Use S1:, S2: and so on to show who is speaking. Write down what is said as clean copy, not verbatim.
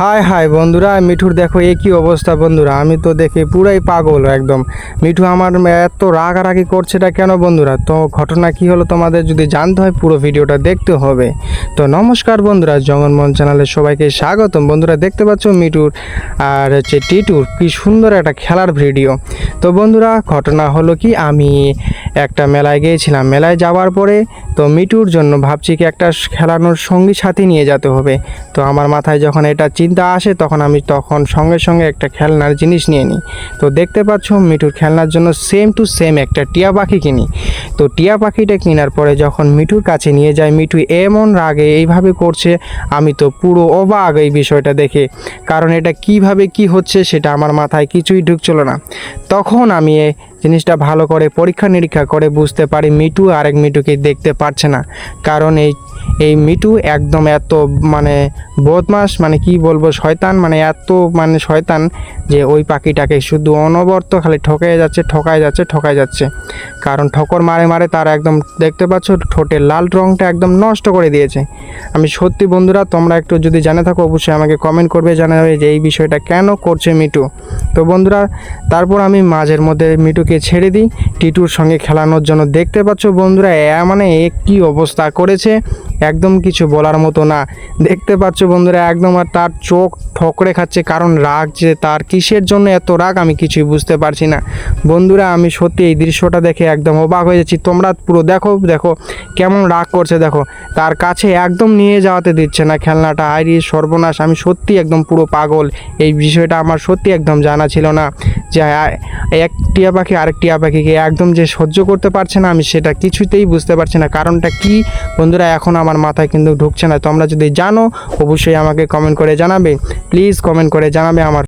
S1: High high বন্ধুরা, মিঠুর দেখো এ কী অবস্থা বন্ধুরা। আমি তো দেখে পুরাই পাগল একদম। মিঠু আমার এত রাগারাগি করছে এটা কেন বন্ধুরা? তো ঘটনা কি হলো তোমাদের যদি জানতে হয় পুরো ভিডিওটা দেখতে হবে। তো নমস্কার বন্ধুরা, জঙ্গলমন চ্যানেলে সবাইকে স্বাগতম। বন্ধুরা দেখতে পাচ্ছ মিঠুর আর টিটুর কি সুন্দর একটা খেলার ভিডিও। তো বন্ধুরা ঘটনা হলো কি, আমি একটা মেলায় গিয়েছিলাম। মেলায় যাওয়ার পরে তো মিঠুর জন্য ভাবছি কি একটা খেলানোর সঙ্গী সাথী নিয়ে যেতে হবে। তো আমার মাথায় যখন এটা চিন্তা আসে তখন আমি সঙ্গে সঙ্গে একটা খেলনার জিনিস নিয়ে নিই। তো দেখতে পাচ্ছ মিঠুর খেলনার জন্য সেম টু সেম একটা টিয়া পাখি কিনি। তো টিয়া পাখিটা কেনার পরে যখন মিঠুর কাছে নিয়ে যায়, মিঠু এমন রাগে এইভাবে করছে, আমি তো পুরো অবাক এই বিষয়টা দেখে। কারণ এটা কিভাবে কি হচ্ছে সেটা আমার মাথায় কিছুই ঢুকছিল না। তখন আমি জিনিসটা ভালো করে পরীক্ষা নিরীক্ষা করে বুঝতে পারি মিঠু আরেক মিঠুকে দেখতে পারছে না। কারণ এই মিঠু একদম এত বদমাস, কি বলবো, শয়তান, এত শয়তান যে ওই পাখিটাকে শুধু অনবরত খালি ঠকায় যাচ্ছে। কারণ ঠোকর মারে মারে তার একদম দেখতে পাচ্ছ ঠোঁটের লাল রঙটা একদম নষ্ট করে দিয়েছে। আমি সত্যি বন্ধুরা, তোমরা একটু যদি জানে থাকো অবশ্যই আমাকে কমেন্ট করবে, জানাবে যে এই বিষয়টা কেন করছে মিঠু। তো বন্ধুরা তারপর আমি মাঝের মধ্যে মিঠুকে ছেড়ে দিই টিটুর সঙ্গে খেলানোর জন্য। দেখতে পাচ্ছ বন্ধুরা কি অবস্থা করেছে, একদম কিছু বলার মতো না। দেখতে পাচ্ছ বন্ধুরা একদম আর তার চোখ ঠকরে খাচ্ছে। কারণ রাগ যে তার কিসের জন্য এত রাগ আমি কিছুই বুঝতে পারছি না বন্ধুরা। আমি সত্যি এই দৃশ্যটা দেখে একদম অবাক হয়ে যাচ্ছি। তোমরা পুরো দেখো কেমন রাগ করছে, দেখো তার কাছে একদম নিয়ে যাওয়াতে দিচ্ছে না খেলনাটা। আইরি সর্বনাশ, আমি সত্যি একদম পুরো পাগল। এই বিষয়টা আমার সত্যি একদম জানা ছিল না যে এক টিয়া পাখি আরেক টিয়া পাখিকে একদম যে সহ্য করতে পারছে না, আমি সেটা কিছুতেই বুঝতে পারছি না। কারণটা কি বন্ধুরা এখন আমার মাথায় কিন্তু ঢুকছে না। তোমরা যদি জানো অবশ্যই আমাকে কমেন্ট করে জানাবে, প্লিজ কমেন্ট করে জানাবে। আমার